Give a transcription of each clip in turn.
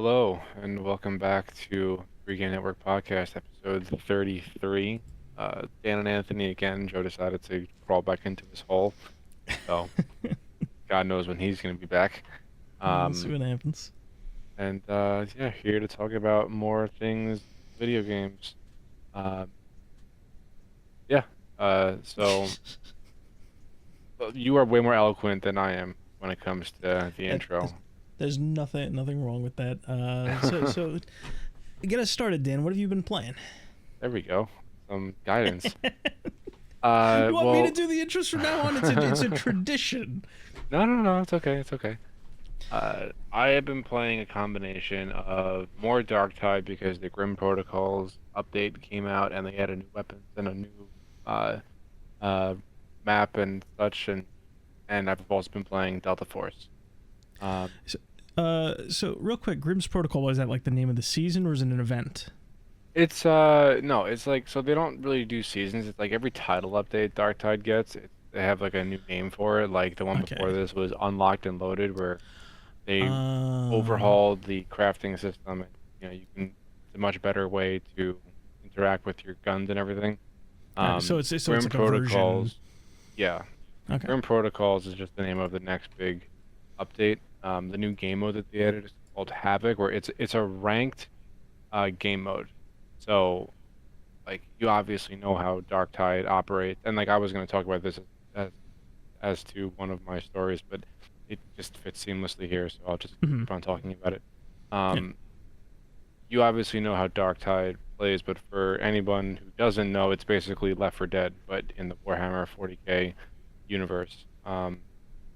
Hello, and welcome back to ThePreGameNetwork podcast, episode 33. Dan and Anthony again. Joe decided to crawl back into his hole, so God knows when he's going to be back. We'll see Um, what happens. and yeah, here to talk about more things, video games. Um, yeah. So you are way more eloquent than I am when it comes to the Uh, intro. there's, there's nothing wrong with that. So get us started, Dan. What have you been playing? There we go. Some guidance. You want me to Well. do the intros from now on? It's a tradition. No, it's okay, it's okay. I have been playing a combination of more Dark Tide because the Grim Protocols update came out and they added new weapons and a new uh, uh, map and such, and I've also been playing Delta Force. Um, So, so real quick, Grimm's Protocol, is that like the name of the season or is it an event? it's no, it's like so they don't really do seasons. It's like every title update Dark Tide gets, they have like a new name for it. Like the one before Okay. this was Unlocked and Loaded, where they Uh, overhauled the crafting system, and you can it's a much better way to interact with your guns and everything. okay. So it's Grim like a version. Protocols, yeah, Okay. Grim Protocols is just the name of the next big update. The new game mode that they added is called Havoc, where it's a ranked game mode. So like you obviously know how Dark Tide operates, and like I was going to talk about this as as to one of my stories, but it just fits seamlessly here, so I'll just Hmm. keep on talking about it. Yeah. Um, you obviously know how Dark Tide plays, but for anyone who doesn't know, it's basically Left 4 Dead, but in the Warhammer 40K universe.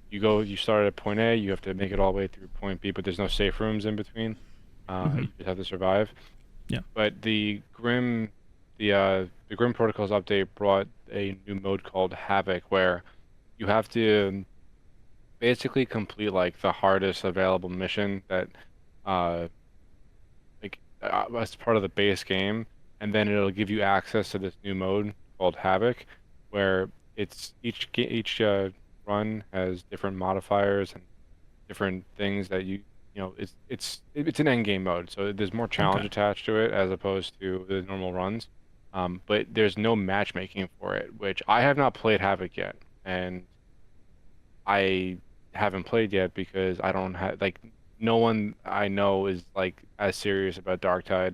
You start at point A, you have to make it all the way through point B, but there's no safe rooms in between. Hmm. You just have to survive. Yeah. But the Grim Protocols update brought a new mode called Havoc, where you have to basically complete like the hardest available mission that uh as part of the base game, and then it'll give you access to this new mode called Havoc, where each run has different modifiers and different things that it's an end game mode, so there's more challenge Okay. attached to it as opposed to the normal runs. But there's no matchmaking for it, which I have not played Havoc yet, and I haven't played yet because I don't have like no one I know is like as serious about Darktide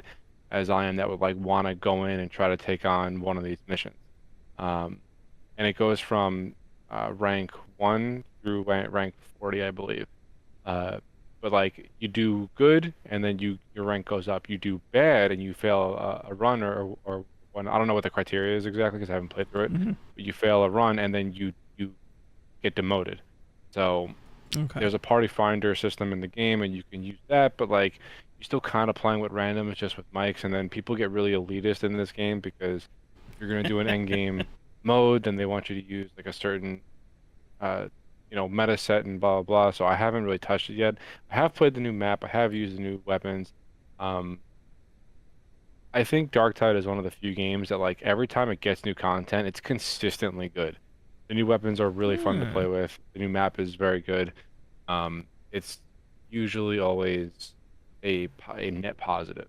as I am that would like want to go in and try to take on one of these missions. Um, and it goes from rank 1 through rank 40, I believe. Uh, but like you do good and then your rank goes up. You do bad and you fail a run or one. I don't know what the criteria is exactly because I haven't played through it. Hmm. But you fail a run and then you get demoted. So Okay. there's a party finder system in the game, and you can use that, but like you're still kind of playing with random. It's just with mics, and then people get really elitist in this game because if you're gonna do an end game mode, then they want you to use like a certain uh meta set and blah blah blah. So I haven't really touched it yet. I have played the new map. I have used the new weapons. Um, I think Darktide is one of the few games that like every time it gets new content, it's consistently good. The new weapons are really fun to play Hmm. with. The new map is very good. It's usually always a net positive,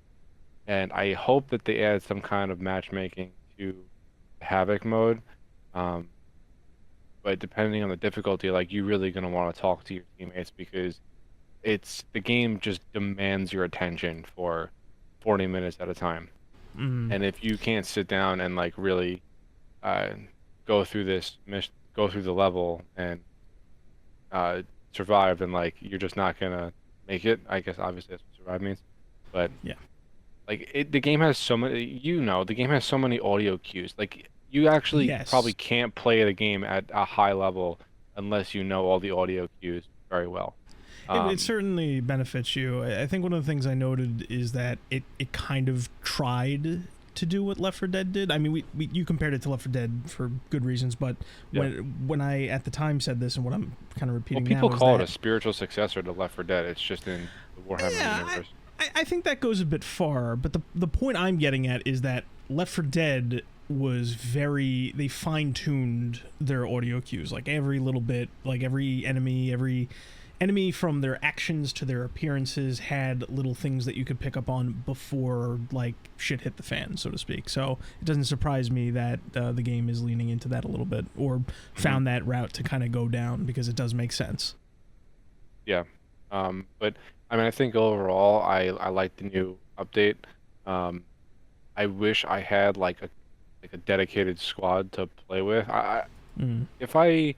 and I hope that they add some kind of matchmaking to Havoc mode. Um, but depending on the difficulty, like you're really gonna want to talk to your teammates because the game just demands your attention for 40 minutes at a time. Mm. And if you can't sit down and like really uh, go through this mission, go through the level and uh, survive, then like you're just not gonna make it. I guess obviously that's what survive means. But Yeah. the game has so many. The game has so many audio cues. Like you actually probably Yes. can't play the game at a high level unless you know all the audio cues very well. It Um, certainly benefits you. I think one of the things I noted is that it kind of tried to do what Left 4 Dead did. I mean, you compared it to Left 4 Dead for good reasons, but yeah. when I at the time said this and what I'm kind of Well, repeating people now is call it a that spiritual successor to Left 4 Dead. It's just in the Warhammer yeah, universe. I think that goes a bit far. But the point I'm getting at is that Left 4 Dead was they fine tuned their audio cues, like every little bit, like every enemy, enemy, from their actions to their appearances, had little things that you could pick up on before like shit hit the fan, so to speak. So it doesn't surprise me that the game is leaning into that a little bit, or found that route to kind of go down, because it does make sense. Yeah. But I mean, I think overall, I like the new update. Um, I wish I had like a dedicated squad to play with. Mm. If I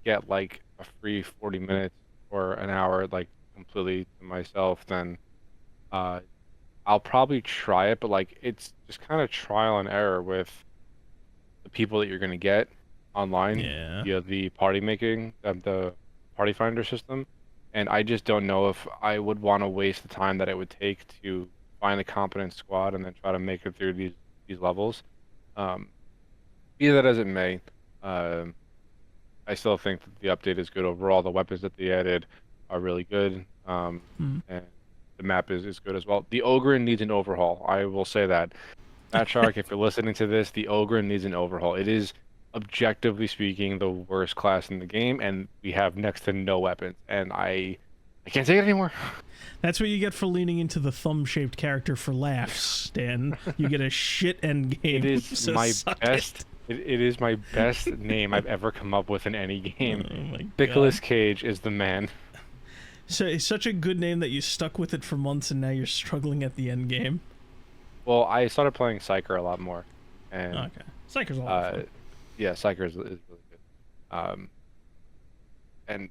get like a free 40 minutes or an hour like completely to myself, then uh I'll probably try it, but like it's just kind of trial and error with the people that you're gonna get online Yeah. via the party making, the party finder system. And I just don't know if I would want to waste the time that it would take to find a competent squad and then try to make it through these levels. Um, be that as it may, um, I still think that the update is good overall. The weapons that they added are really good, Mm. and the map is good as well. The Ogre needs an overhaul. I will say that. Matt Shark, if you're listening to this, the Ogre needs an overhaul. It is, objectively speaking, the worst class in the game, and we have next to no weapons, and I can't take it anymore. That's what you get for leaning into the thumb-shaped character for laughs, Dan. You get a shit end game. It is so my suck best. It is my best name I've ever come up with in any game. Oh my Nicolas god. Cage is the man. So it's such a good name that you stuck with it for months, and now you're struggling at the end game. Well, I started playing Psyker a lot more, and Okay. Psyker's a lot of fun. yeah, Psyker is really good. Um, and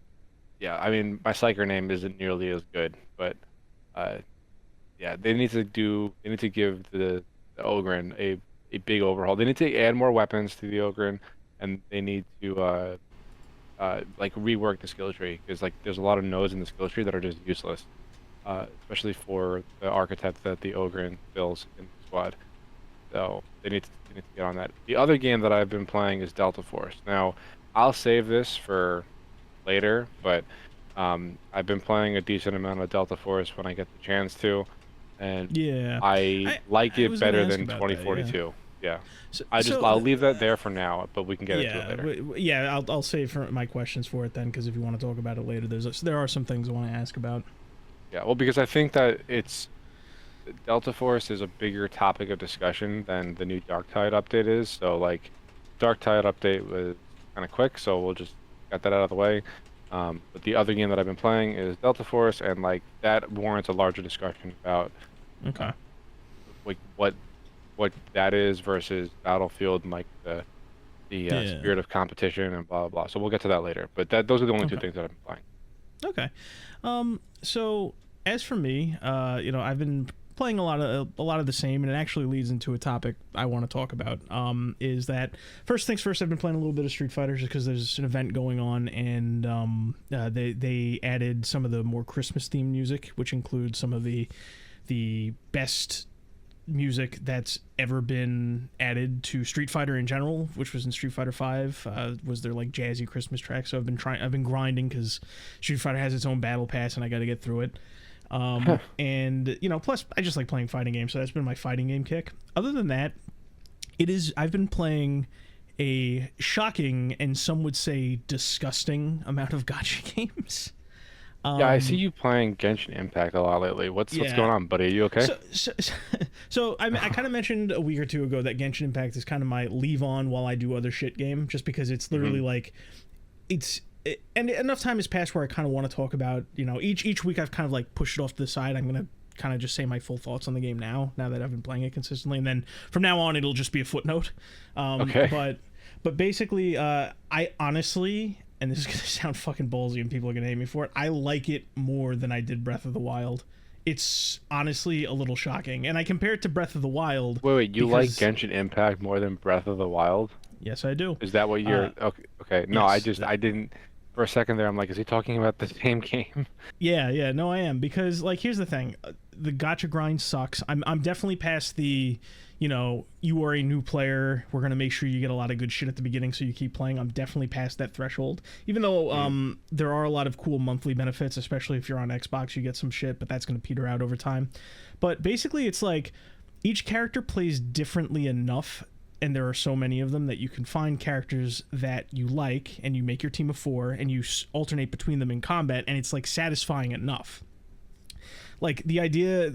yeah, I mean, my Psyker name isn't nearly as good, but uh, yeah, they need to give the Ogren a big overhaul. They need to add more weapons to the Ogren, and they need to like rework the skill tree, because like there's a lot of nodes in the skill tree that are just useless, especially for the archetype that the Ogren fills in the squad. So they need to get on that. The other game that I've been playing is Delta Force. Now, I'll save this for later, but I've been playing a decent amount of Delta Force when I get the chance to, and Yeah. I like I it was gonna better ask than about that, yeah. 2042. Yeah. So, I'll leave that there for now, but we can get into it yeah, later. yeah. I'll save for my questions for it then, because if you want to talk about it later, there are some things I want to ask about. Yeah, well, because I think that Delta Force is a bigger topic of discussion than the new Dark Tide update is. So like, Dark Tide update was kind of quick, so we'll just get that out of the way. But the other game that I've been playing is Delta Force, and like that warrants a larger discussion about Okay. like what that is versus Battlefield, and like the Yeah. spirit of competition and blah blah blah. So we'll get to that later. But those are the only two Okay. things that I've been playing. Okay. So as for me, I've been playing a lot of the same, and it actually leads into a topic I want to talk about. Is that, first things first, I've been playing a little bit of Street Fighter just because there's an event going on, and they added some of the more Christmas themed music, which includes some of the best music that's ever been added to Street Fighter in general, which was in Street Fighter 5, was their like jazzy Christmas track. So I've been grinding because Street Fighter has its own battle pass and I got to get through it. And plus I just like playing fighting games, so that's been my fighting game kick. Other than that, I've been playing a shocking, and some would say disgusting, amount of gacha games. Yeah, I see you playing Genshin Impact a lot lately. What's going on, buddy? Are you okay? So I kind of mentioned a week or two ago that Genshin Impact is kind of my leave on while I do other shit game, just because it's literally like and enough time has passed where I kind of want to talk about, each week I've kind of like pushed it off to the side. I'm gonna kind of just say my full thoughts on the game now that I've been playing it consistently, and then from now on it'll just be a footnote. Okay. But basically, I honestly, and this is gonna sound fucking ballsy and people are gonna hate me for it, I like it more than I did Breath of the Wild. It's honestly a little shocking, and I compare it to Breath of the Wild. Wait, you like Genshin Impact more than Breath of the Wild? Yes, I do. Is that what you're? Okay, okay. No, yes. I didn't. For a second there, I'm like, is he talking about the same game? Yeah, no, I am, because like here's the thing, the gacha grind sucks. I'm definitely past the, you are a new player, we're gonna make sure you get a lot of good shit at the beginning so you keep playing. I'm definitely past that threshold. Even though there are a lot of cool monthly benefits, especially if you're on Xbox, you get some shit, but that's gonna peter out over time. But basically, it's like each character plays differently enough and there are so many of them that you can find characters that you like, and you make your team of 4, and you alternate between them in combat, and it's like satisfying enough. Like the idea,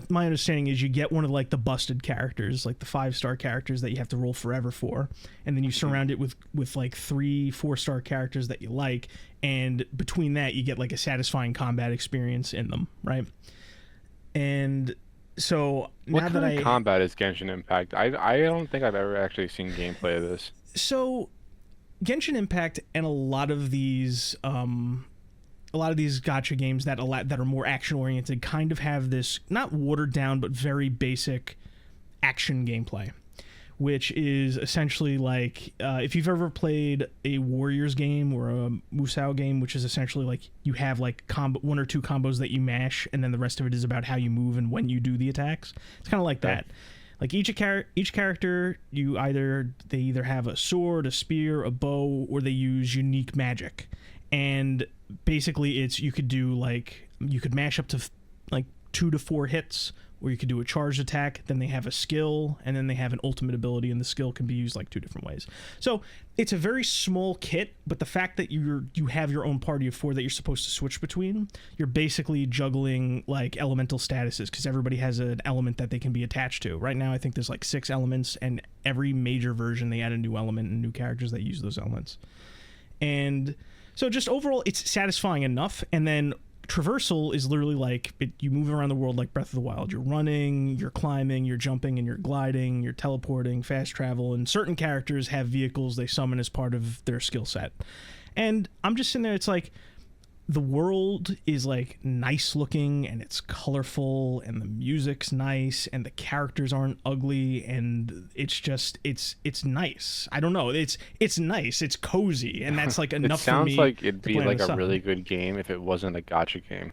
my understanding is you get one of like the busted characters, like the 5-star characters that you have to roll forever for, and then you surround it with like 3 4-star characters that you like, and between that you get like a satisfying combat experience in them, right? And so What now kind that of combat is Genshin Impact? I don't think I've ever actually seen gameplay of this. So Genshin Impact and a lot of these gacha games that are more action oriented kind of have this not watered down but very basic action gameplay, which is essentially like if you've ever played a Warriors game or a Musou game, which is essentially like you have like 1 or 2 combos that you mash, and then the rest of it is about how you move and when you do the attacks. It's kind of like that. Like each character, they either have a sword, a spear, a bow, or they use unique magic. And basically you could mash up to like 2 to 4 hits, or you could do a charged attack, then they have a skill, and then they have an ultimate ability, and the skill can be used like 2 different ways. So it's a very small kit, but the fact that you have your own party of 4 that you're supposed to switch between, you're basically juggling like elemental statuses, because everybody has an element that they can be attached to. Right now I think there's like 6 elements, and every major version they add a new element and new characters that use those elements. And so just overall it's satisfying enough. And then traversal is literally like you move around the world like Breath of the Wild. You're running, you're climbing, you're jumping, and you're gliding, you're teleporting, fast travel, and certain characters have vehicles they summon as part of their skill set. And I'm just sitting there, it's like the world is like nice looking, and it's colorful, and the music's nice, and the characters aren't ugly, and it's just it's nice. I don't know, it's nice, it's cozy, and that's like enough for me. It sounds like it'd be like a up. really good game if it wasn't a gacha game.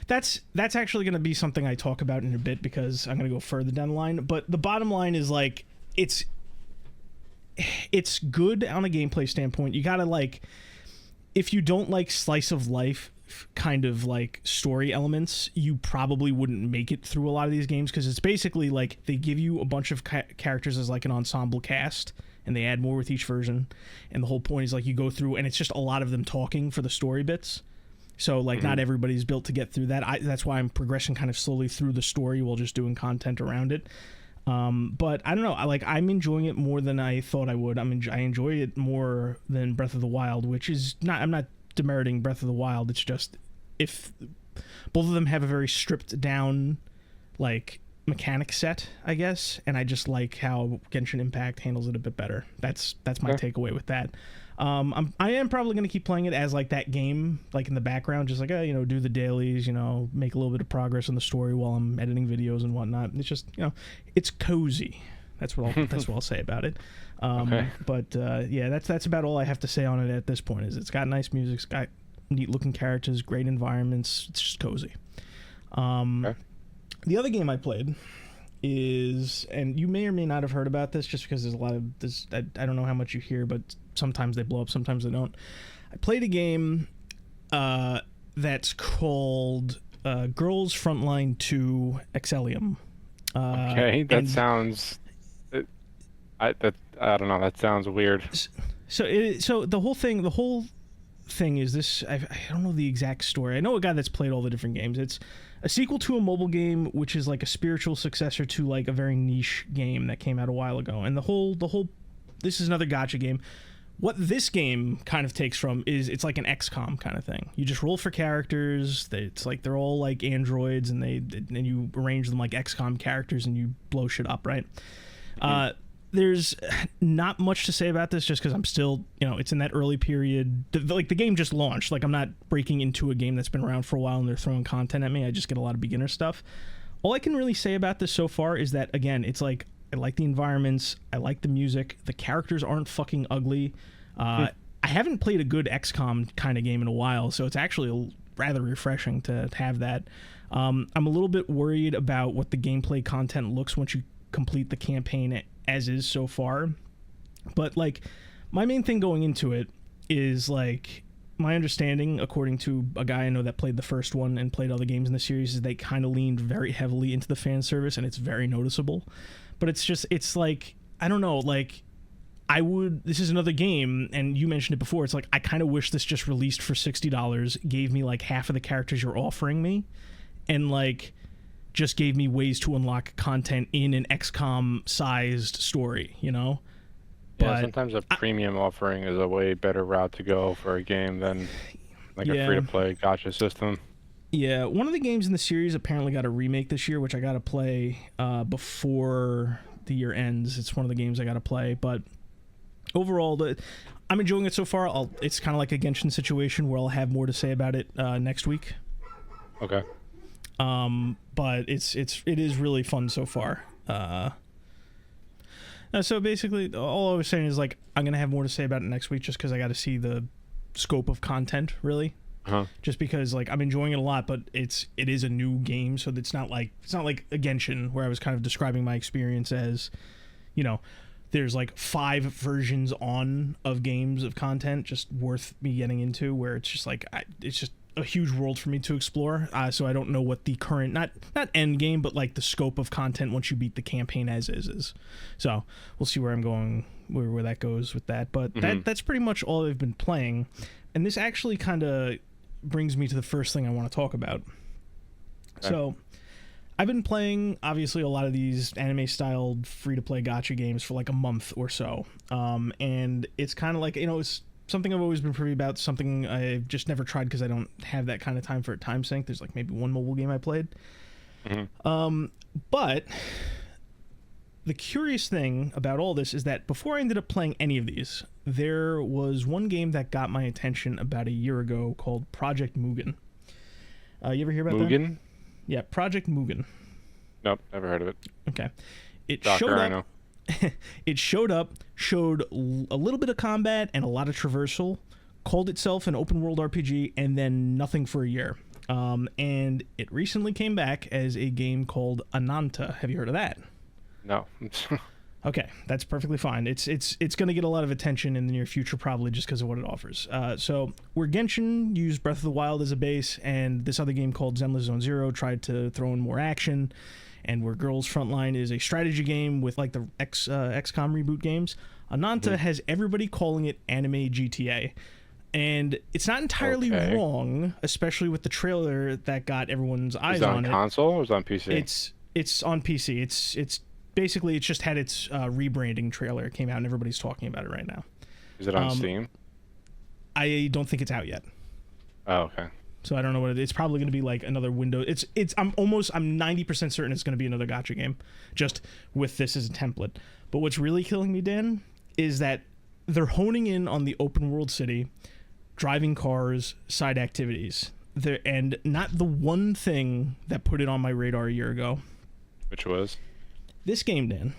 That's actually going to be something I talk about in a bit, because I'm going to go further down the line. But the bottom line is like it's good on a gameplay standpoint. You gotta like, if you don't like slice of life kind of like story elements, you probably wouldn't make it through a lot of these games, because it's basically like they give you a bunch of characters as like an ensemble cast, and they add more with each version, and the whole point is like you go through and it's just a lot of them talking for the story bits. So like not everybody's built to get through that. That's why I'm progressing kind of slowly through the story while just doing content around it. But I don't know, I'm enjoying it more than I thought I would. I enjoy it more than Breath of the Wild, which is not, I'm not demeriting Breath of the Wild. It's just, if both of them have a very stripped down like mechanic set, I guess, and I just like how Genshin Impact handles it a bit better. That's my takeaway with that. I am probably going to keep playing it as like that game, like in the background, just like, do the dailies, make a little bit of progress in the story while I'm editing videos and whatnot. It's just, it's cozy. That's what I'll say about it. But yeah, that's about all I have to say on it at this point. Is it's got nice music, it's got neat looking characters, great environments. It's just cozy. The other game I played is, and you may or may not have heard about this, just because there's a lot of this. I don't know how much you hear, but sometimes they blow up, sometimes they don't. I played a game that's called Girls Frontline 2 Exilium. Okay, that sounds. I don't know. That sounds weird. So the whole thing is this. I don't know the exact story. I know a guy that's played all the different games. It's a sequel to a mobile game, which is like a spiritual successor to like a very niche game that came out a while ago. And the whole this is another gacha game. What this game kind of takes from is it's like an XCOM kind of thing. You just roll for characters. It's like they're all like androids, and you arrange them like XCOM characters, and you blow shit up, right? There's not much to say about this, just because I'm still, it's in that early period. The game just launched. Like, I'm not breaking into a game that's been around for a while and they're throwing content at me. I just get a lot of beginner stuff. All I can really say about this so far is that, again, it's like, I like the environments, I like the music, the characters aren't fucking ugly. I haven't played a good XCOM kind of game in a while, so it's actually rather refreshing to have that. I'm a little bit worried about what the gameplay content looks once you complete the campaign as is so far, but like my main thing going into it is like my understanding, according to a guy I know that played the first one and played other games in the series, is they kind of leaned very heavily into the fan service, and it's very noticeable. But it's like I don't know, like this is another game, and you mentioned it before. It's like I kind of wish this just released for $60, gave me like half of the characters you're offering me, and like just gave me ways to unlock content in an XCOM sized story, you know? Yeah, sometimes a premium offering is a way better route to go for a game than like a free to play gotcha system. Yeah, one of the games in the series apparently got a remake this year, which I got to play before the year ends. It's one of the games I got to play, but overall, I'm enjoying it so far. It's kind of like a Genshin situation where I'll have more to say about it next week. Okay. But it is really fun so far. So basically, all I was saying is like I'm gonna have more to say about it next week, just because I got to see the scope of content really. Just because like I'm enjoying it a lot, but it is a new game, so it's not like a Genshin where I was kind of describing my experience as, you know, there's like 5 versions of games of content just worth me getting into, where it's just like it's just a huge world for me to explore. So I don't know what the current not end game, but like the scope of content once you beat the campaign as is. So we'll see where I'm going, where that goes with that. But that's pretty much all I've been playing, and this actually kind of brings me to the first thing I want to talk about. Okay. So I've been playing, obviously, a lot of these anime-styled free-to-play gacha games for like a month or so. And it's kind of like, you know, it's something I've always been privy about, something I've just never tried because I don't have that kind of time for a time sink. There's like maybe one mobile game I played. But the curious thing about all this is that before I ended up playing any of these, there was one game that got my attention about a year ago called Project Mugen. You ever hear about that? Yeah, Project Mugen. Nope, never heard of it. Okay. It Docker, showed up. I know. It showed a little bit of combat and a lot of traversal, called itself an open world RPG, and then nothing for a year. And it recently came back as a game called Ananta. Have you heard of that? No. Okay, that's perfectly fine. It's going to get a lot of attention in the near future, probably just because of what it offers. So where Genshin used Breath of the Wild as a base, and this other game called Zenless Zone Zero tried to throw in more action, and where Girls Frontline is a strategy game with like the XCOM reboot games, Ananta has everybody calling it anime GTA. And it's not entirely wrong, especially with the trailer that got everyone's eyes on it. Is it on console or is it on PC? It's on PC. It's basically, it's just had its rebranding trailer. It came out and everybody's talking about it right now. Is it on Steam? I don't think it's out yet. Oh, okay. So I don't know what it's probably going to be like another window. I'm 90% certain it's going to be another gacha game, just with this as a template. But what's really killing me, Dan, is that they're honing in on the open world city, driving cars, side activities. And not the one thing that put it on my radar a year ago. Which was? This game, Dan,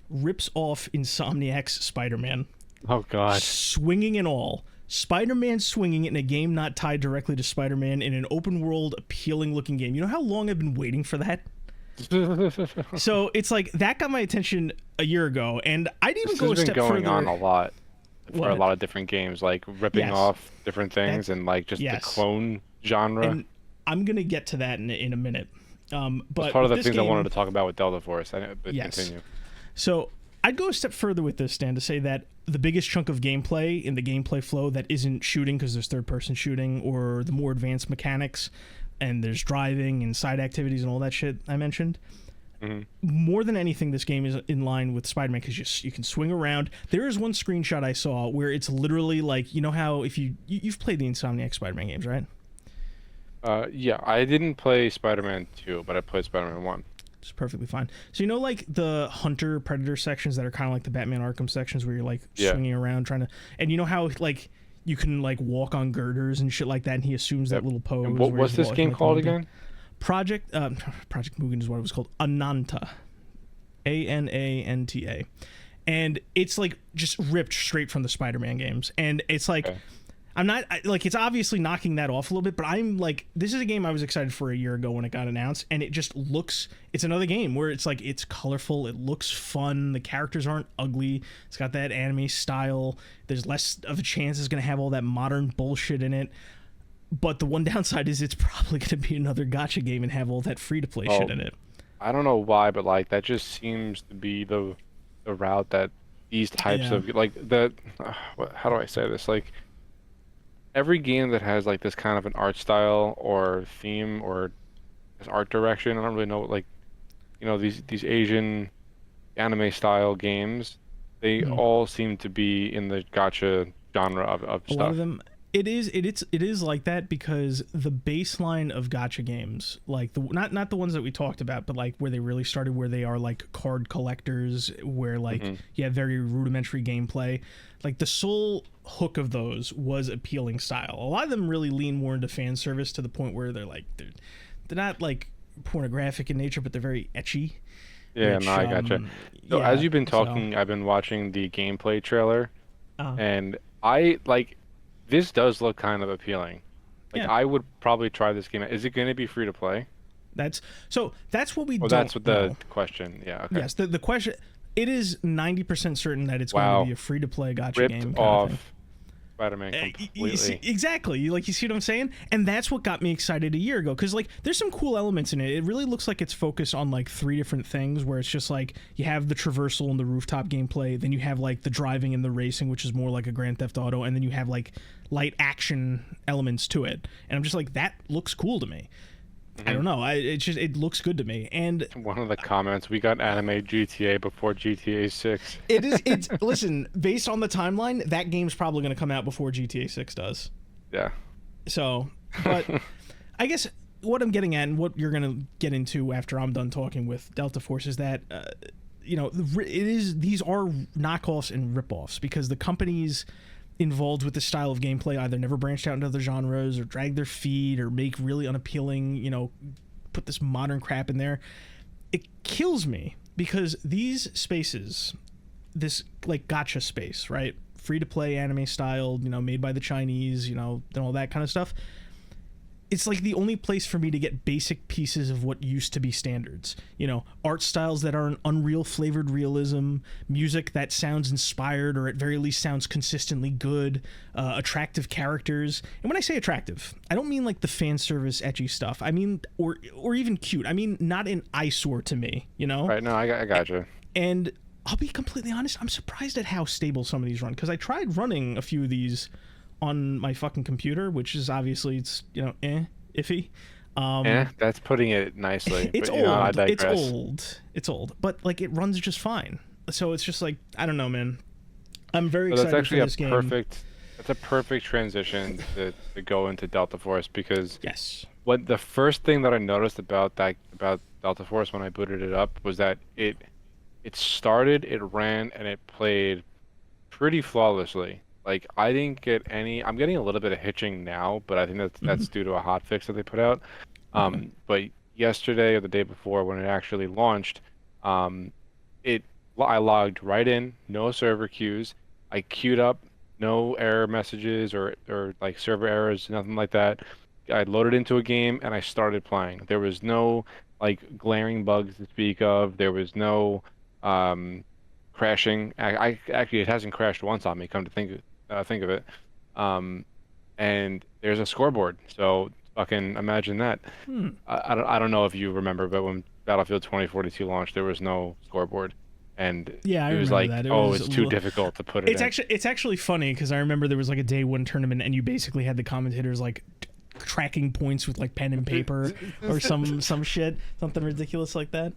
rips off Insomniac's Spider-Man. Oh, God. Swinging and all. Spider-Man swinging in a game not tied directly to Spider-Man in an open-world, appealing-looking game. You know how long I've been waiting for that? So it's like, that got my attention a year ago, and I'd even go a step further. This has been going on a lot for a lot of different games, like ripping off different things and like just the clone genre. And I'm going to get to that in a minute. But it's part of the things I wanted to talk about with Delta Force. Continue. So I'd go a step further with this, Stan, to say that the biggest chunk of gameplay in the gameplay flow that isn't shooting, because there's third-person shooting, or the more advanced mechanics, and there's driving and side activities and all that shit I mentioned, more than anything, this game is in line with Spider-Man, because you can swing around. There is one screenshot I saw where it's literally like, you know how if you've played the Insomniac Spider-Man games, right? Yeah, I didn't play Spider-Man 2, but I played Spider-Man 1. It's perfectly fine. So you know, like the Hunter Predator sections that are kind of like the Batman Arkham sections where you're like swinging around trying to, and you know how like you can like walk on girders and shit like that, and he assumes that little pose. And what's this game called again? Project Mugen is what it was called. Ananta, Ananta, and it's like just ripped straight from the Spider-Man games, and it's like. I'm not like, it's obviously knocking that off a little bit, but I'm like, this is a game I was excited for a year ago when it got announced, and it just looks, it's another game where it's like, it's colorful, it looks fun, the characters aren't ugly, it's got that anime style, there's less of a chance it's going to have all that modern bullshit in it, but the one downside is it's probably going to be another gacha game and have all that free-to-play shit in it. I don't know why, but like, that just seems to be the route that these types Yeah. of like the how do I say this? Like every game that has like this kind of an art style or theme or this art direction, I don't really know what like these Asian anime style games, they Mhm. all seem to be in the gotcha genre of A lot of stuff. them, it is like that because the baseline of gotcha games, like the not the ones that we talked about, but like where they really started, where they are like card collectors, where like Hmm. you have very rudimentary gameplay, like the sole hook of those was appealing style. A lot of them really lean more into fan service to the point where they're not like pornographic in nature, but they're very etchy, Yeah, no, which I gotcha. So as yeah, you've been so talking, I've been watching the gameplay trailer, uh and I like this does look kind of appealing. Like yeah. I would probably try this game. Is it going to be free to play? That's what we Well, that's don't what the know. question. Yeah, okay. Yes, the question, it is 90% certain that it's going to be Wow, a free to play gotcha ripped game kind of thing. off Spider-Man You see, completely. exactly. You see what I'm saying? And that's what got me excited a year ago because like there's some cool elements in it. It really looks like it's focused on like three different things where it's just like you have the traversal and the rooftop gameplay, then you have like the driving and the racing, which is more like a Grand Theft Auto, and then you have like light action elements to it. And I'm just like that looks cool to me. I Hmm. don't know. It looks good to me. And One of the comments, we got anime GTA before GTA 6. it's listen, based on the timeline, that game's probably going to come out before GTA 6 does. Yeah. So, but I guess what I'm getting at and what you're going to get into after I'm done talking with Delta Force is that these are knockoffs and ripoffs because the companies involved with this style of gameplay either never branched out into other genres or drag their feet or make really unappealing, put this modern crap in there. It kills me because these spaces, this like gotcha space, right? Free to play anime style, made by the Chinese, and all that kind of stuff. It's like the only place for me to get basic pieces of what used to be standards. Art styles that are an Unreal flavored realism, music that sounds inspired or at very least sounds consistently good, attractive characters. And when I say attractive, I don't mean like the fan service etchy stuff. I mean, or even cute. I mean, not an eyesore to me, Right, no, I gotcha. And I'll be completely honest, I'm surprised at how stable some of these run because I tried running a few of these on my fucking computer, which is obviously it's iffy. That's putting it nicely, It's but I old. It's digress. old. It's old. But like it runs just fine. So it's just like I don't know, man. I'm very So that's excited for actually a this game. perfect transition to go into Delta Force because Yes. what the first thing that I noticed about Delta Force when I booted it up was that it started, it ran, and it played pretty flawlessly. Like I didn't get any. I'm getting a little bit of hitching now, but I think that's Hmm. due to a hot fix that they put out. Okay. But yesterday or the day before when it actually launched, um, it I logged right in, no server queues. I queued up, no error messages or like server errors, nothing like that. I loaded into a game and I started playing. There was no like glaring bugs to speak of. There was no um, crashing. I actually it hasn't crashed once on me. Come to think of it. Um, and there's a scoreboard. So fucking imagine that. Hmm. I don't know if you remember, but when Battlefield 2042 launched, there was no scoreboard, and Yeah, I it was remember like, that. It oh, was. it's too difficult to put it in. It's actually funny because I remember there was like a day one tournament and you basically had the commentators like tracking points with like pen and paper or some shit, something ridiculous like that.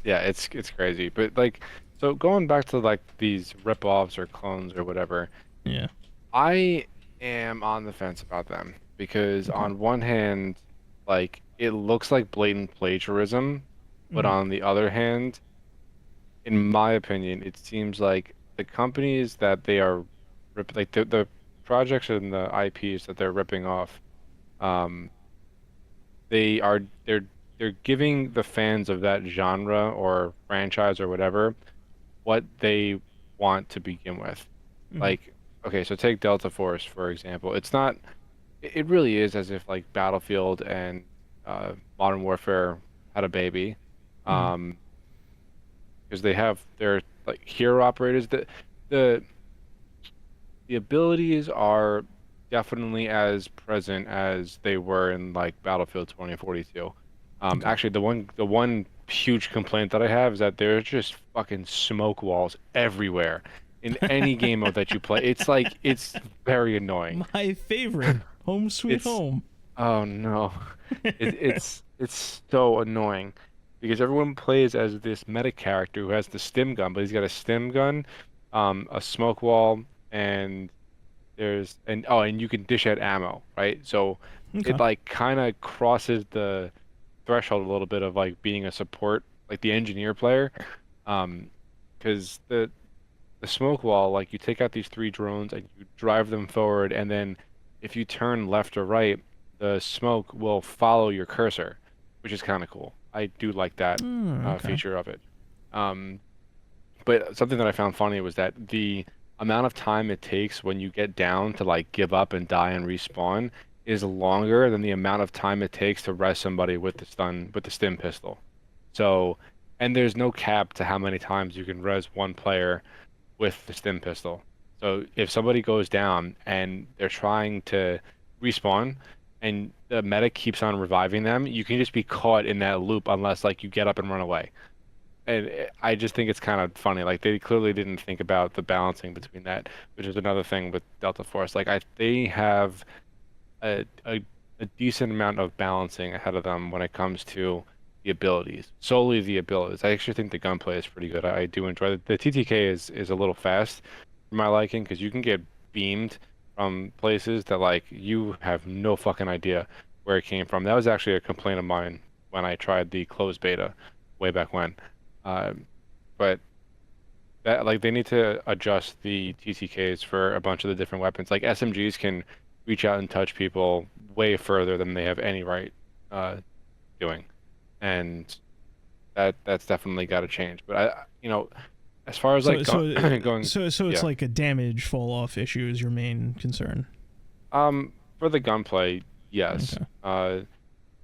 Yeah, it's crazy. But like, so going back to like these rip-offs or clones or whatever, Yeah. I am on the fence about them because Okay. on one hand, like it looks like blatant plagiarism, but Hmm. on the other hand, in my opinion, it seems like the companies that they are like the projects and the IPs that they're ripping off, um, they are they're giving the fans of that genre or franchise or whatever what they want to begin with. Hmm. Like, okay, so take Delta Force for example. It's not, it really is as if like Battlefield and Modern Warfare had a baby. Hmm. Um, because they have their like hero operators. The the abilities are definitely as present as they were in like Battlefield 2042. Okay. Actually, the one huge complaint that I have is that there's just fucking smoke walls everywhere in any game mode that you play. It's like it's very annoying. My favorite, Home Sweet It's Home. oh no. It's so annoying because everyone plays as this meta character who has the stim gun, but he's got a stim gun, a smoke wall, and and you can dish out ammo, right? So it Okay. like kind of crosses the threshold a little bit of like being a support, like the engineer player, um, because the smoke wall, like you take out these three drones and you drive them forward, and then if you turn left or right, the smoke will follow your cursor, which is kind of cool. I do like that Okay. feature of it. Um, but something that I found funny was that the amount of time it takes when you get down to like give up and die and respawn is longer than the amount of time it takes to res somebody with the stim pistol. So, and there's no cap to how many times you can res one player with the stim pistol. So if somebody goes down and they're trying to respawn and the medic keeps on reviving them, you can just be caught in that loop unless like you get up and run away. And I just think it's kind of funny. Like they clearly didn't think about the balancing between that, which is another thing with Delta Force. They have a decent amount of balancing ahead of them when it comes to the abilities, solely the abilities. I actually think the gunplay is pretty good. I do enjoy it. The TTK is a little fast for my liking because you can get beamed from places that like you have no fucking idea where it came from. That was actually a complaint of mine when I tried the closed beta way back when. Um, but that like they need to adjust the TTKs for a bunch of the different weapons. Like SMGs can reach out and touch people way further than they have any right uh, doing, and that's definitely got to change. But as far as So like go so going, so it's yeah, like a damage fall off issue is your main concern. for the gunplay, yes. Okay.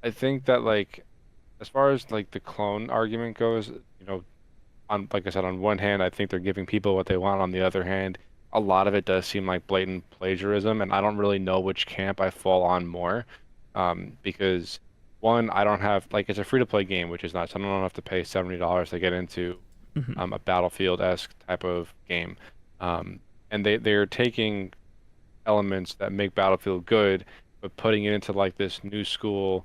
I think that like as far as like the clone argument goes, on like I said, on one hand, I think they're giving people what they want. On the other hand, a lot of it does seem like blatant plagiarism, and I don't really know which camp I fall on more. Because one, I don't have like it's a free-to-play game, which is nice. I don't have to pay $70 to get into Hmm. a Battlefield-esque type of game. And they're taking elements that make Battlefield good, but putting it into like this new school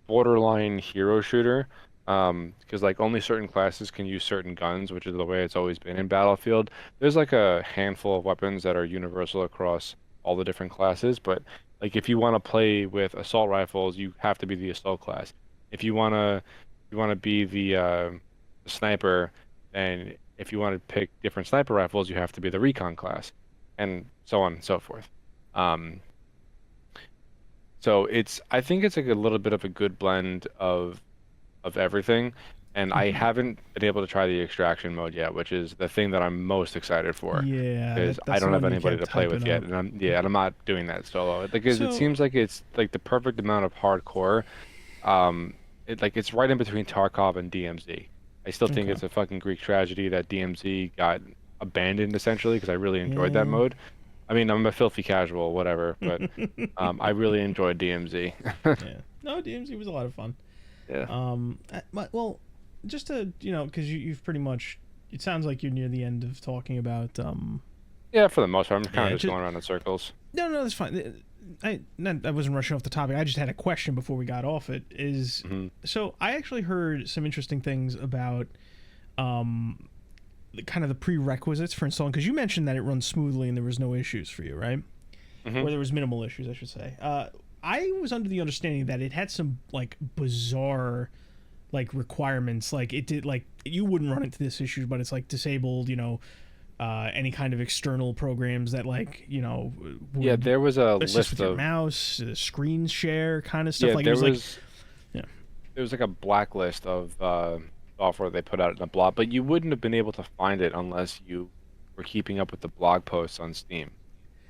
borderline hero shooter. Because like only certain classes can use certain guns, which is the way it's always been in Battlefield. There's like a handful of weapons that are universal across all the different classes, but like if you want to play with assault rifles, you have to be the assault class. If you want to be the sniper, and if you want to pick different sniper rifles, you have to be the recon class, and so on and so forth. Um, so I think it's like a little bit of a good blend of everything. And I Hmm. haven't been able to try the extraction mode yet, which is the thing that I'm most excited for Yeah, because I that's the don't have one you anybody to kept play hyping with yet. up. And I'm not doing that solo. Because it So seems like it's like the perfect amount of hardcore. It's right in between Tarkov and DMZ. I still think okay. it's a fucking Greek tragedy that DMZ got abandoned essentially because I really enjoyed that Yeah. mode. I mean, I'm a filthy casual, whatever, but I really enjoyed DMZ. Yeah. No, DMZ was a lot of fun. Yeah. Well, just to because you've pretty much. It sounds like you're near the end of talking about. Yeah, for the most part, I'm kind Yeah. of just Just going around in circles. no, that's fine. I wasn't rushing off the topic. I just had a question before we got off it. Hmm. So I actually heard some interesting things about um kind of the prerequisites for installing because you mentioned that it runs smoothly and there was no issues for you, right? Hmm. Or there was minimal issues, I should say. I was under the understanding that it had some like bizarre like requirements. Like it did like you wouldn't run into this issue, but it's like disabled. Any kind of external programs that like Yeah, would there was a assist list with your of mouse, screen share kind of stuff. yeah, Like it there was like was yeah, there was like a blacklist of software they put out in a blog, but you wouldn't have been able to find it unless you were keeping up with the blog posts on Steam.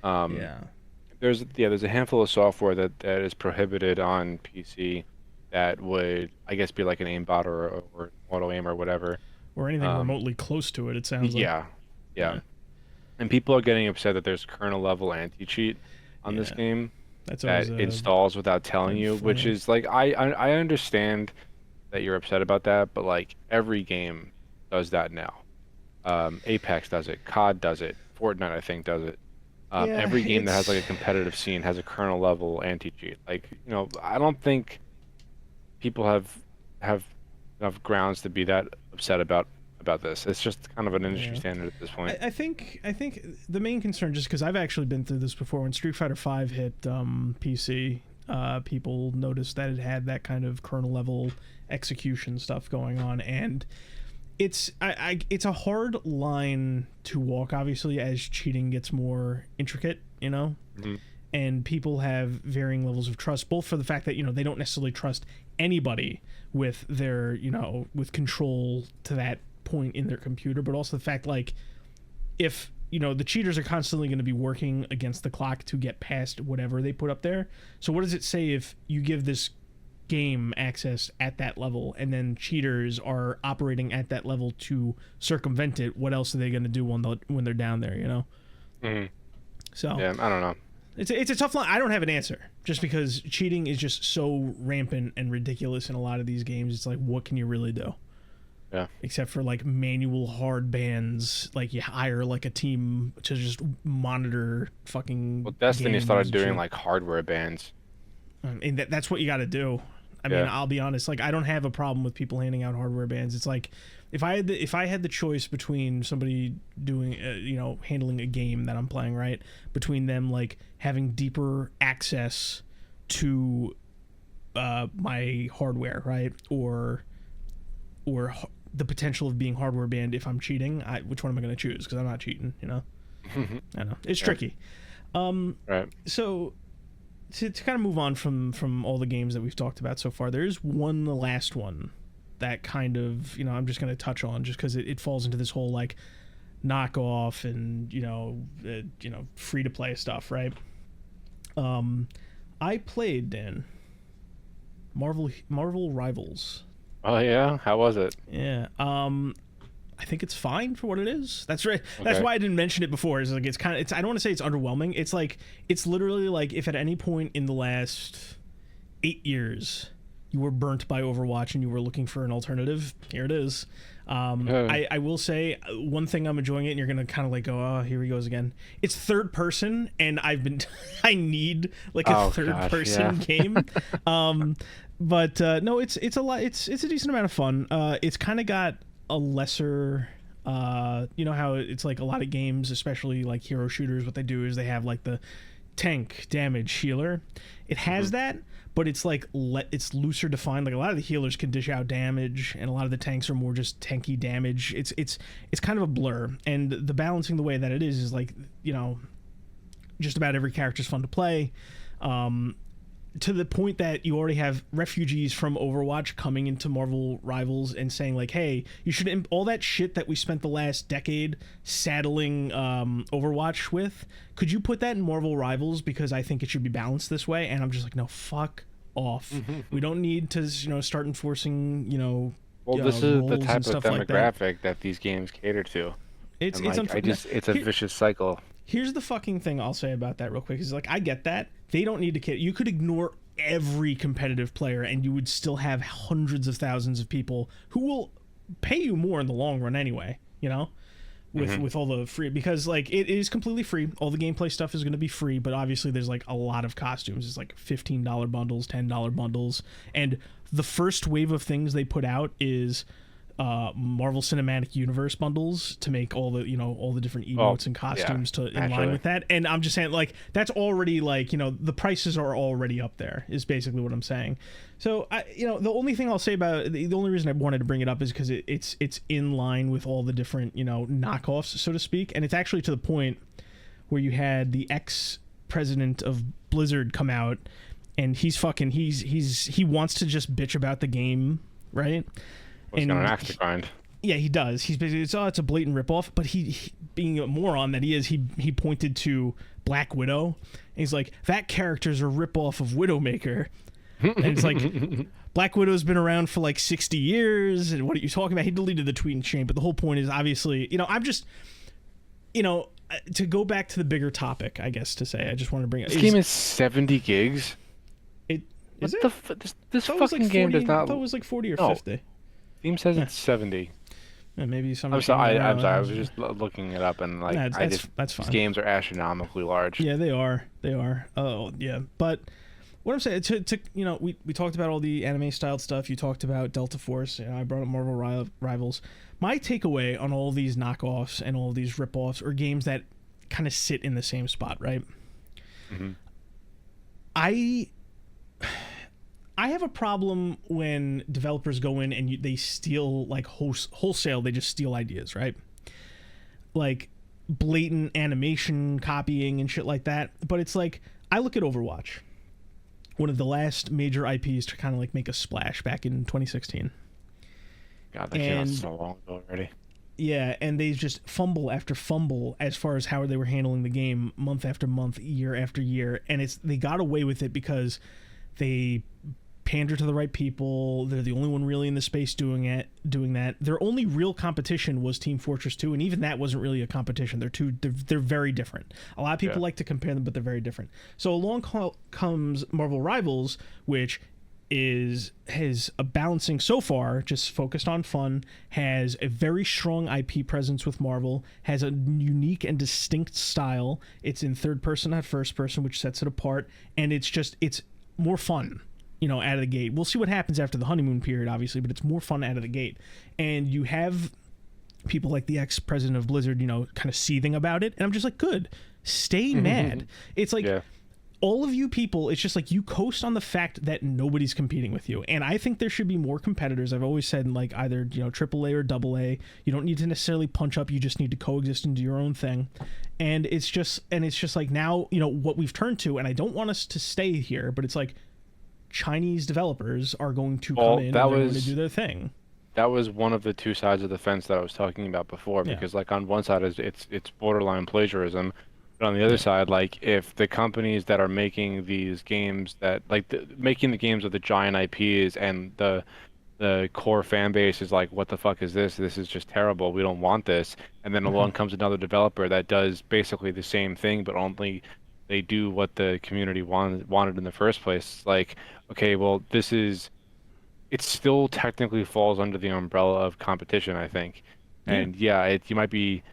Um, yeah, there's a handful of software that is prohibited on PC that would, I guess, be like an aimbot or auto aim or whatever. or anything Um, remotely close to it. It sounds like yeah, yeah. yeah, And people are getting upset that there's kernel level anti-cheat on this yeah. game That's that always a installs without telling red you, which flag. is like I understand that you're upset about that, but like every game does that now. Apex does it, COD does it, Fortnite I think does it. Yeah, Every game that has it's like a competitive scene has a kernel level anti-cheat. Like, I don't think people have enough grounds to be that upset about this. It's just kind of an industry yeah. standard at this point. I think the main concern, just because I've actually been through this before, when Street Fighter V hit PC, people noticed that it had that kind of kernel level execution stuff going on, and it's a hard line to walk, obviously, as cheating gets more intricate, Hmm. and people have varying levels of trust, both for the fact that they don't necessarily trust anybody with their with control to that point in their computer, but also the fact, like, if the cheaters are constantly going to be working against the clock to get past whatever they put up there. So what does it say if you give this game access at that level and then cheaters are operating at that level to circumvent it? What else are they going to do when they're down there, Hmm. So Yeah, I don't know. it's a tough line. I don't have an answer, just because cheating is just so rampant and ridiculous in a lot of these games. It's like, what can you really do? Yeah. Except for like manual hard bans, like you hire like a team to just monitor fucking Well, Destiny games started and doing shit. like hardware bans. And that's what you got to do. I mean, Yeah. I'll be honest. Like, I don't have a problem with people handing out hardware bans. It's like, if I had the choice between somebody doing handling a game that I'm playing, right, between them like having deeper access to my hardware, right, or the potential of being hardware banned if I'm cheating, which one am I going to choose? Because I'm not cheating, I know it's Yeah. tricky. Right. So to kind of move on from all the games that we've talked about so far, there is one last one that kind of I'm just going to touch on, just because it falls into this whole like knockoff and free to play stuff, right? I played, Dan, Marvel Rivals. Oh yeah, how was it? Yeah. I think it's fine for what it is. That's right. That's Okay. why I didn't mention it before. Is like it's kind of I don't want to say it's underwhelming. It's like it's literally like if at any point in the last 8 years you were burnt by Overwatch and you were looking for an alternative, here it is. Yeah. I will say one thing, I'm enjoying it, and you're gonna kind of like go, oh, here he goes again. It's third person, and I've been I need like a Oh, third gosh, person yeah. game. But no, it's a lot. It's a decent amount of fun. It's kind of got a lesser. You know how it's like a lot of games, especially like hero shooters. What they do is they have like the tank, damage, healer. It has that, but it's like it's looser defined. Like a lot of the healers can dish out damage, and a lot of the tanks are more just tanky damage. It's kind of a blur, and the balancing the way that it is like just about every character is fun to play. To the point that you already have refugees from Overwatch coming into Marvel Rivals and saying like, hey, you should all that shit that we spent the last decade saddling Overwatch with, could you put that in Marvel Rivals, because I think it should be balanced this way? And I'm just like, no, fuck off. We don't need to start enforcing Well, this is the roles and type of stuff like that. demographic that these games cater to. It's And like it's a here- vicious cycle. Here's the fucking thing I'll say about that real quick, is like, I get that they don't need to care. You could ignore every competitive player and you would still have hundreds of thousands of people who will pay you more in the long run anyway, with all the free, because like it is completely free. All the gameplay stuff is going to be free, but obviously there's like a lot of costumes. It's like $15 bundles, $10 bundles, and the first wave of things they put out is Marvel Cinematic Universe bundles to make all the different emotes and costumes to in line naturally. with that. And I'm just saying, like, that's already like the prices are already up there, is basically what I'm saying. So the only thing I'll say about it, the only reason I wanted to bring it up is because it's in line with all the different knockoffs, so to speak, and it's actually to the point where you had the ex-president of Blizzard come out, and he wants to just bitch about the game, right? What's got an axe to grind? Yeah, he does. He's basically it's a blatant ripoff, but he being a moron that he is, he pointed to Black Widow, and he's like, that character's a ripoff of Widowmaker. And it's like, Black Widow's been around for like 60 years, and what are you talking about? He deleted the tweet and shame, but the whole point is, obviously, I'm just, to go back to the bigger topic, I guess, to say, I just want to bring it. This game is 70 gigs. Is What it? the this I thought it was like fucking game 40. does I not. thought it was like 40 or No, 50. Steam says Eh, it's 70. maybe somebody I'm changed sorry. that I'm sorry. I was around. just looking it up and like Nah, I just that's these fine. games are astronomically large. Yeah, they are. They are. Oh, yeah. But what I'm saying, to we talked about all the anime styled stuff. You talked about Delta Force. I brought up Marvel Rivals. My takeaway on all these knockoffs and all these ripoffs are games that kind of sit in the same spot, right? Hmm. I I have a problem when developers go in and they steal like wholesale. They just steal ideas, right? Like blatant animation copying and shit like that. But it's like I look at Overwatch, one of the last major IPs to kind of like make a splash back in 2016. God, that came out And so long ago already. yeah, and they just fumble after fumble as far as how they were handling the game month after month, year after year, and they got away with it because they pander to the right people. They're the only one really in the space doing that. Their only real competition was Team Fortress 2, and even that wasn't really a competition. They're very different. A lot of people Yeah. like to compare them, but they're very different. So along comes Marvel Rivals, which has a balancing so far, just focused on fun, has a very strong IP presence with Marvel, has a unique and distinct style. It's in third person, not first person, which sets it apart, and it's more fun, out of the gate. We'll see what happens after the honeymoon period, obviously, but it's more fun out of the gate. And you have people like the ex-president of Blizzard, kind of seething about it, and I'm just like, good, stay mad. It's like, Yeah. all of you people, it's just like you coast on the fact that nobody's competing with you. And I think there should be more competitors. I've always said, like, either, AAA or AA. You don't need to necessarily punch up. You just need to coexist and do your own thing. And it's just like now, what we've turned to, and I don't want us to stay here, but it's like Chinese developers are going to come Well, in and they're going to do their thing. that was one of the two sides of the fence that I was talking about before. Yeah. Because like on one side is it's borderline plagiarism, but on the other Yeah. side, like if the companies that are making these games that like making the games with the giant IPs and the core fan base is like, what the fuck is this? This is just terrible. We don't want this. And then Hmm. along comes another developer that does basically the same thing, but only they do what the community wanted in the first place. It's like, okay, well, it still technically falls under the umbrella of competition, I think. Yeah. And yeah, you might be